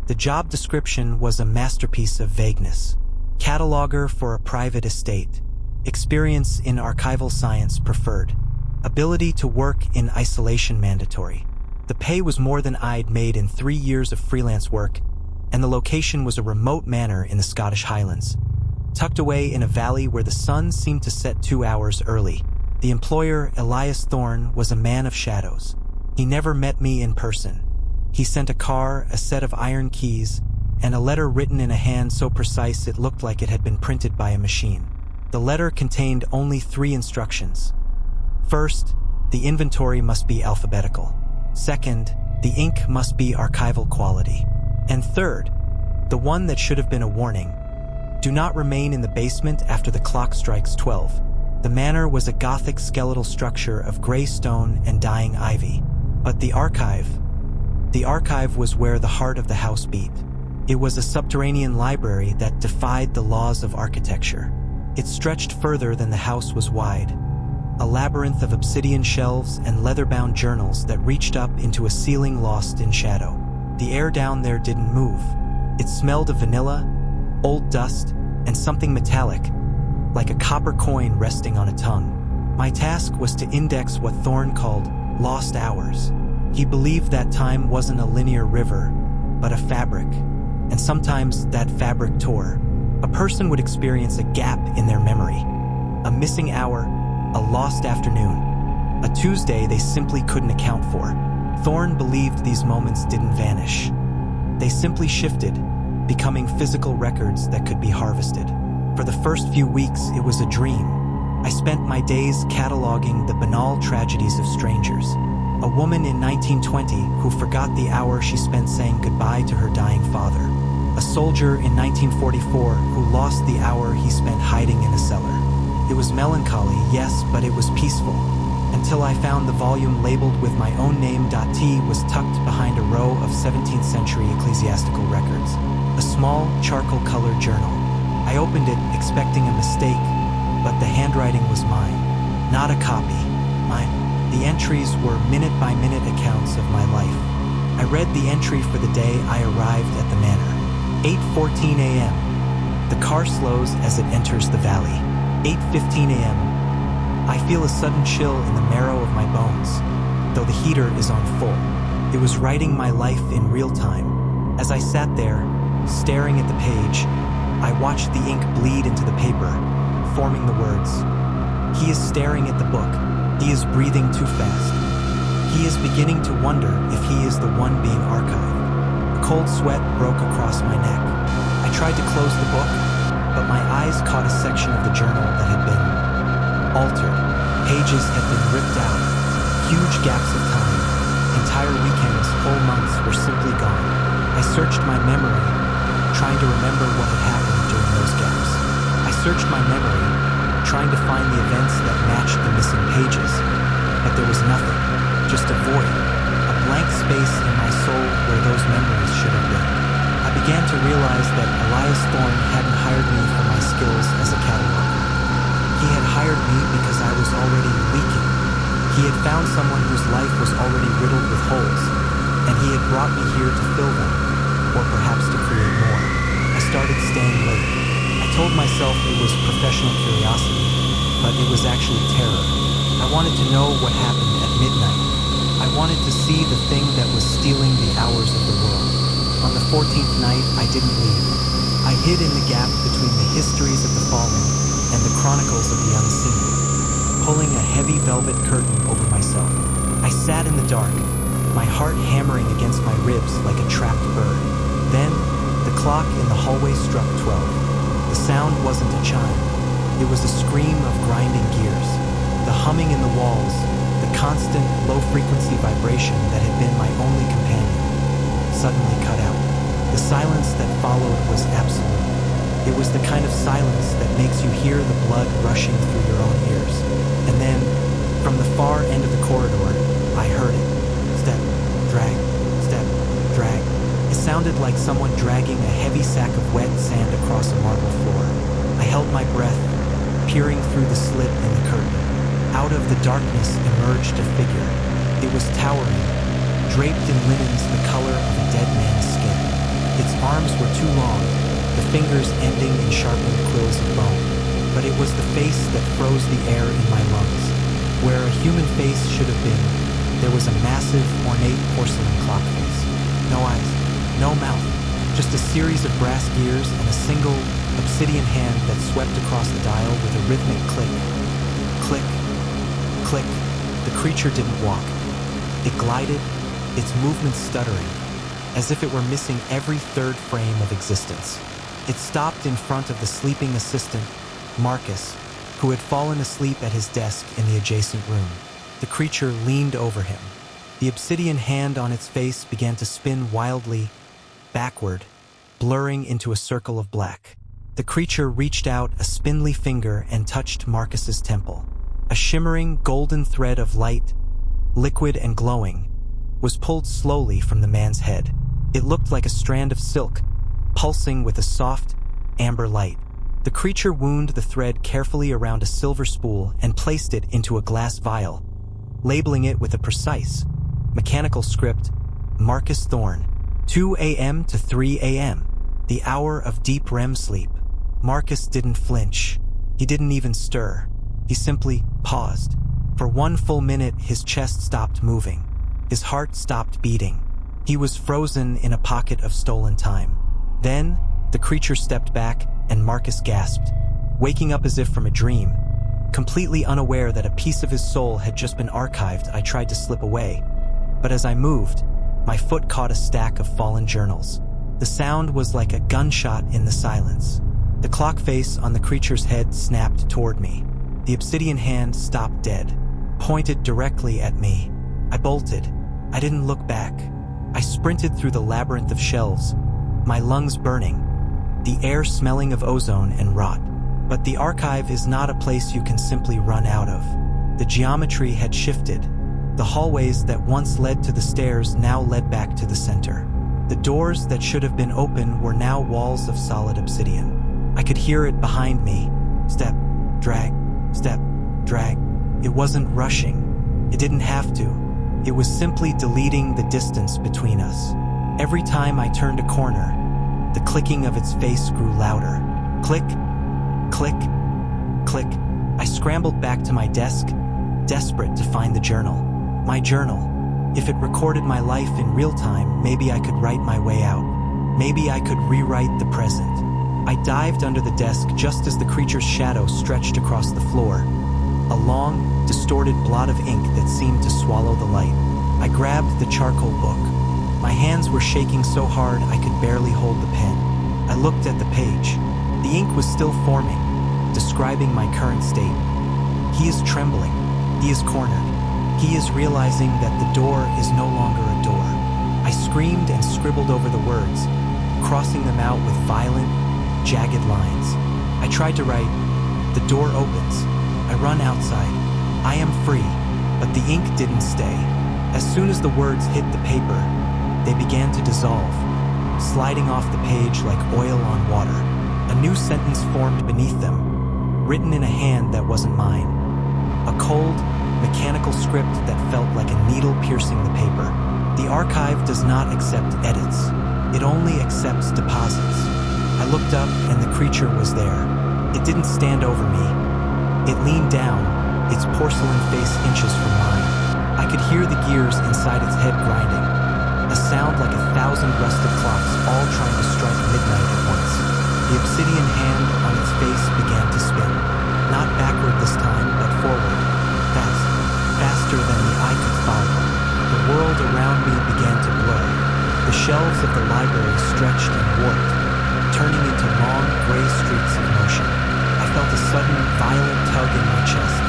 The job description was a masterpiece of vagueness. Cataloger for a private estate. Experience in archival science preferred. Ability to work in isolation mandatory. The pay was more than I'd made in 3 years of freelance work, and the location was a remote manor in the Scottish Highlands, tucked away in a valley where the sun seemed to set 2 hours early. The employer, Elias Thorne, was a man of shadows. He never met me in person. He sent a car, a set of iron keys, and a letter written in a hand so precise it looked like it had been printed by a machine. The letter contained only 3 instructions. First, the inventory must be alphabetical. Second, the ink must be archival quality. And third, the one that should have been a warning: do not remain in the basement after the clock strikes 12. The manor was a gothic skeletal structure of gray stone and dying ivy. But the archive was where the heart of the house beat. It was a subterranean library that defied the laws of architecture. It stretched further than the house was wide. A labyrinth of obsidian shelves and leather-bound journals that reached up into a ceiling lost in shadow. The air down there didn't move. It smelled of vanilla, old dust, and something metallic, like a copper coin resting on a tongue. My task was to index what Thorne called lost hours. He believed that time wasn't a linear river, but a fabric, and sometimes that fabric tore. A person would experience a gap in their memory, a missing hour, a lost afternoon, a Tuesday they simply couldn't account for. Thorne believed these moments didn't vanish. They simply shifted, becoming physical records that could be harvested. For the first few weeks, it was a dream. I spent my days cataloging the banal tragedies of strangers. A woman in 1920 who forgot the hour she spent saying goodbye to her dying father. A soldier in 1944 who lost the hour he spent hiding in a cellar. It was melancholy, yes, but it was peaceful. Until I found the volume labeled with my own name. T was tucked behind a row of 17th century ecclesiastical records. A small, charcoal-colored journal. I opened it, expecting a mistake, but the handwriting was mine. Not a copy. Mine. The entries were minute-by-minute accounts of my life. I read the entry for the day I arrived at the manor. 8:14 a.m. The car slows as it enters the valley. 8:15 a.m. I feel a sudden chill in the marrow of my bones, though the heater is on full. It was writing my life in real time. As I sat there, staring at the page, I watched the ink bleed into the paper, forming the words. He is staring at the book. He is breathing too fast. He is beginning to wonder if he is the one being archived. A cold sweat broke across my neck. I tried to close the book, but my eyes caught a section of the journal that had been altered. Pages had been ripped out. Huge gaps of time. Entire weekends, whole months were simply gone. I searched my memory, trying to remember what had happened during those gaps. I searched my memory, trying to find the events that matched the missing pages. But there was nothing, just a void, a blank space in my soul where those memories should have been. I began to realize that Elias Thorne hadn't hired me for my skills as a cataloger. He had hired me because I was already leaking. He had found someone whose life was already riddled with holes, and he had brought me here to fill them, or perhaps to create more. I started staying late. I told myself it was professional curiosity, but it was actually terror. I wanted to know what happened at midnight. I wanted to see the thing that was stealing the hours of the world. On the 14th night, I didn't leave. I hid in the gap between the histories of the fallen and the chronicles of the unseen, pulling a heavy velvet curtain over myself. I sat in the dark, my heart hammering against my ribs like a trapped bird. Then, the clock in the hallway struck 12. The sound wasn't a chime. It was a scream of grinding gears. The humming in the walls, the constant, low-frequency vibration that had been my only companion, suddenly cut out. The silence that followed was absolute. It was the kind of silence that makes you hear the blood rushing through your own ears. And then, from the far end of the corridor, I heard it. Step, drag, step, drag. It sounded like someone dragging a heavy sack of wet sand across a marble floor. I held my breath, peering through the slit in the curtain. Out of the darkness emerged a figure. It was towering, draped in linens the color of a dead man's skin. arms were too long, the fingers ending in sharpened quills of bone. But it was the face that froze the air in my lungs. Where a human face should have been, there was a massive, ornate porcelain clock face. No eyes, no mouth, just a series of brass gears and a single, obsidian hand that swept across the dial with a rhythmic click. Click, click. The creature didn't walk. It glided, its movements stuttering, as if it were missing every third frame of existence. It stopped in front of the sleeping assistant, Marcus, who had fallen asleep at his desk in the adjacent room. The creature leaned over him. The obsidian hand on its face began to spin wildly, backward, blurring into a circle of black. The creature reached out a spindly finger and touched Marcus's temple. A shimmering golden thread of light, liquid and glowing, was pulled slowly from the man's head. It looked like a strand of silk, pulsing with a soft, amber light. The creature wound the thread carefully around a silver spool and placed it into a glass vial, labeling it with a precise, mechanical script, Marcus Thorne, 2 a.m. to 3 a.m., the hour of deep REM sleep. Marcus didn't flinch. He didn't even stir. He simply paused. For 1 full minute, his chest stopped moving. His heart stopped beating. He was frozen in a pocket of stolen time. Then, the creature stepped back, and Marcus gasped, waking up as if from a dream. Completely unaware that a piece of his soul had just been archived, I tried to slip away. But as I moved, my foot caught a stack of fallen journals. The sound was like a gunshot in the silence. The clock face on the creature's head snapped toward me. The obsidian hand stopped dead, pointed directly at me. I bolted. I didn't look back. I sprinted through the labyrinth of shelves, my lungs burning, the air smelling of ozone and rot. But the archive is not a place you can simply run out of. The geometry had shifted. The hallways that once led to the stairs now led back to the center. The doors that should have been open were now walls of solid obsidian. I could hear it behind me. Step, drag, step, drag. It wasn't rushing. It didn't have to. It was simply deleting the distance between us. Every time I turned a corner, the clicking of its face grew louder. Click, click, click. I scrambled back to my desk, desperate to find the journal. My journal. If it recorded my life in real time, maybe I could write my way out. Maybe I could rewrite the present. I dived under the desk just as the creature's shadow stretched across the floor. A long, distorted blot of ink that seemed to swallow the light. I grabbed the charcoal book. My hands were shaking so hard I could barely hold the pen. I looked at the page. The ink was still forming, describing my current state. He is trembling. He is cornered. He is realizing that the door is no longer a door. I screamed and scribbled over the words, crossing them out with violent, jagged lines. I tried to write, "The door opens. I run outside. I am free." But the ink didn't stay. As soon as the words hit the paper, they began to dissolve, sliding off the page like oil on water. A new sentence formed beneath them, written in a hand that wasn't mine. A cold, mechanical script that felt like a needle piercing the paper. The archive does not accept edits. It only accepts deposits. I looked up and the creature was there. It didn't stand over me. It leaned down, its porcelain face inches from mine. I could hear the gears inside its head grinding, a sound like 1,000 rusted clocks all trying to strike midnight at once. The obsidian hand on its face began to spin, not backward this time, but forward, fast, faster than the eye could follow. The world around me began to blur. The shelves of the library stretched and warped, turning into long, gray streaks of motion. I felt a sudden, violent tug in my chest,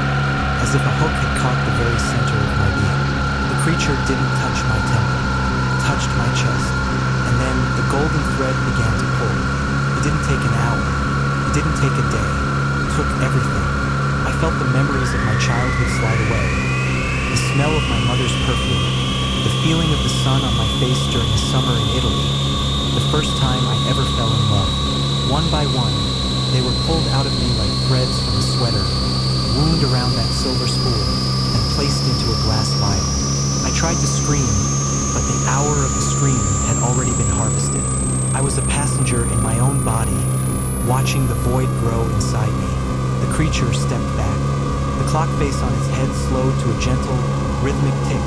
as if a hook had caught the very center of my being. The creature didn't touch my temple, it touched my chest, and then the golden thread began to pull. It didn't take an hour, it didn't take a day, it took everything. I felt the memories of my childhood slide away, the smell of my mother's perfume, the feeling of the sun on my face during a summer in Italy, the first time I ever fell in love. One by one, they were pulled out of me like threads from a sweater, wound around that silver spool, and placed into a glass vial. I tried to scream, but but the hour of the scream had already been harvested. I was a passenger in my own body, watching the void grow inside me. The creature stepped back. The clock face on its head slowed to a gentle, rhythmic tick.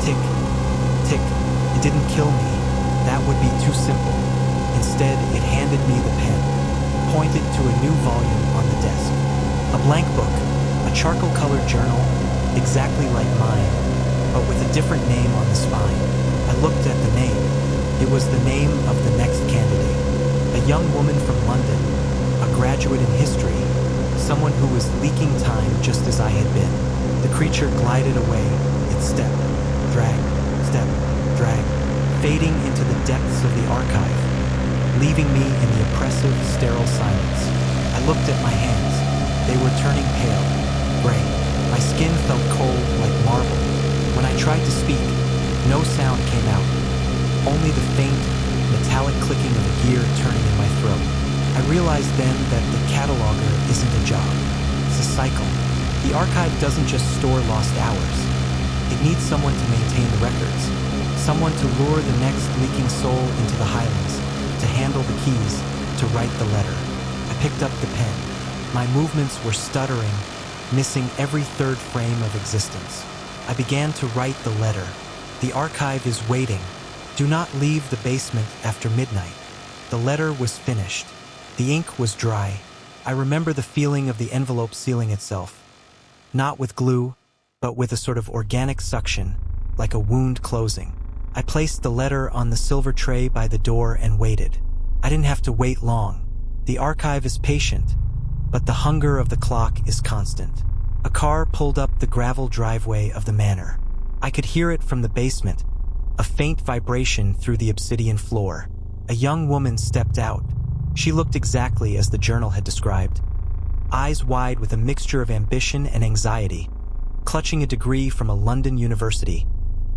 Tick, tick. It didn't kill me. That would be too simple. Instead, it handed me the pen, pointed to a new volume on the desk. A blank book, a charcoal-colored journal, exactly like mine, but with a different name on the spine. I looked at the name. It was the name of the next candidate. A young woman from London, a graduate in history, someone who was leaking time just as I had been. The creature glided away, its step, drag, step, drag, fading into the depths of the archive, leaving me in the oppressive, sterile silence. I looked at my hands. They were turning pale, gray. My skin felt cold like marble. When I tried to speak, no sound came out, only the faint, metallic clicking of a gear turning in my throat. I realized then that the cataloger isn't a job, it's a cycle. The archive doesn't just store lost hours. It needs someone to maintain the records, someone to lure the next leaking soul into the Highlands, to handle the keys, to write the letter. I picked up the pen. My movements were stuttering, missing every third frame of existence. I began to write the letter. The archive is waiting. Do not leave the basement after midnight. The letter was finished. The ink was dry. I remember the feeling of the envelope sealing itself. Not with glue, but with a sort of organic suction, like a wound closing. I placed the letter on the silver tray by the door and waited. I didn't have to wait long. The archive is patient, but the hunger of the clock is constant. A car pulled up the gravel driveway of the manor. I could hear it from the basement, a faint vibration through the obsidian floor. A young woman stepped out. She looked exactly as the journal had described. Eyes wide with a mixture of ambition and anxiety, clutching a degree from a London university.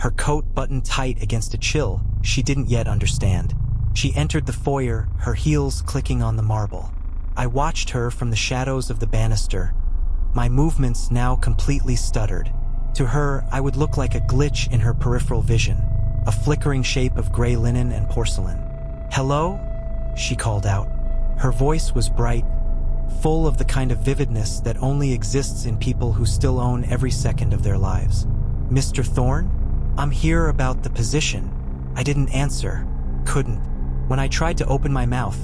Her coat buttoned tight against a chill she didn't yet understand. She entered the foyer, her heels clicking on the marble. I watched her from the shadows of the banister, my movements now completely stuttered. To her, I would look like a glitch in her peripheral vision, a flickering shape of gray linen and porcelain. "Hello?" she called out. Her voice was bright, full of the kind of vividness that only exists in people who still own every second of their lives. "Mr. Thorne? I'm here about the position." I didn't answer, couldn't. When I tried to open my mouth,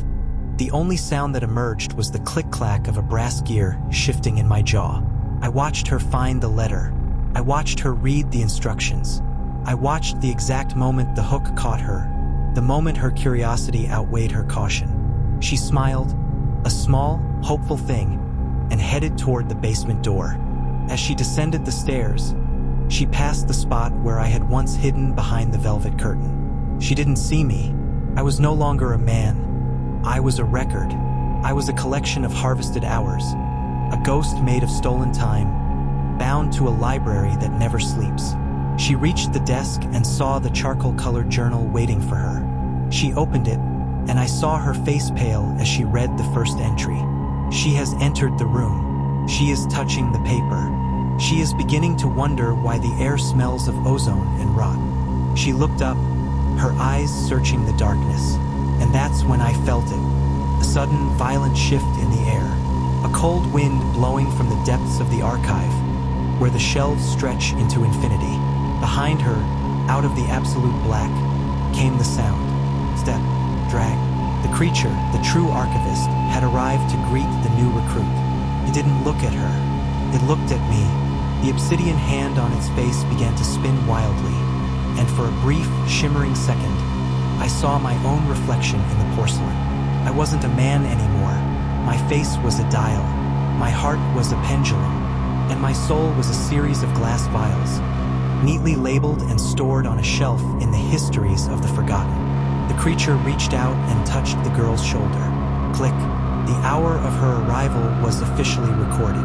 the only sound that emerged was the click-clack of a brass gear shifting in my jaw. I watched her find the letter. I watched her read the instructions. I watched the exact moment the hook caught her, the moment her curiosity outweighed her caution. She smiled, a small, hopeful thing, and headed toward the basement door. As she descended the stairs, she passed the spot where I had once hidden behind the velvet curtain. She didn't see me. I was no longer a man. I was a record. I was a collection of harvested hours, a ghost made of stolen time, bound to a library that never sleeps. She reached the desk and saw the charcoal-colored journal waiting for her. She opened it, and I saw her face pale as she read the first entry. She has entered the room. She is touching the paper. She is beginning to wonder why the air smells of ozone and rot. She looked up, her eyes searching the darkness, and that's when I felt it. A sudden, violent shift in the air. A cold wind blowing from the depths of the archive, where the shelves stretch into infinity. Behind her, out of the absolute black, came the sound. Step, drag. The creature, the true archivist, had arrived to greet the new recruit. It didn't look at her. It looked at me. The obsidian hand on its face began to spin wildly, and for a brief, shimmering second, I saw my own reflection in the porcelain. I wasn't a man anymore. My face was a dial. My heart was a pendulum, and my soul was a series of glass vials, neatly labeled and stored on a shelf in the histories of the forgotten. The creature reached out and touched the girl's shoulder. Click. The hour of her arrival was officially recorded.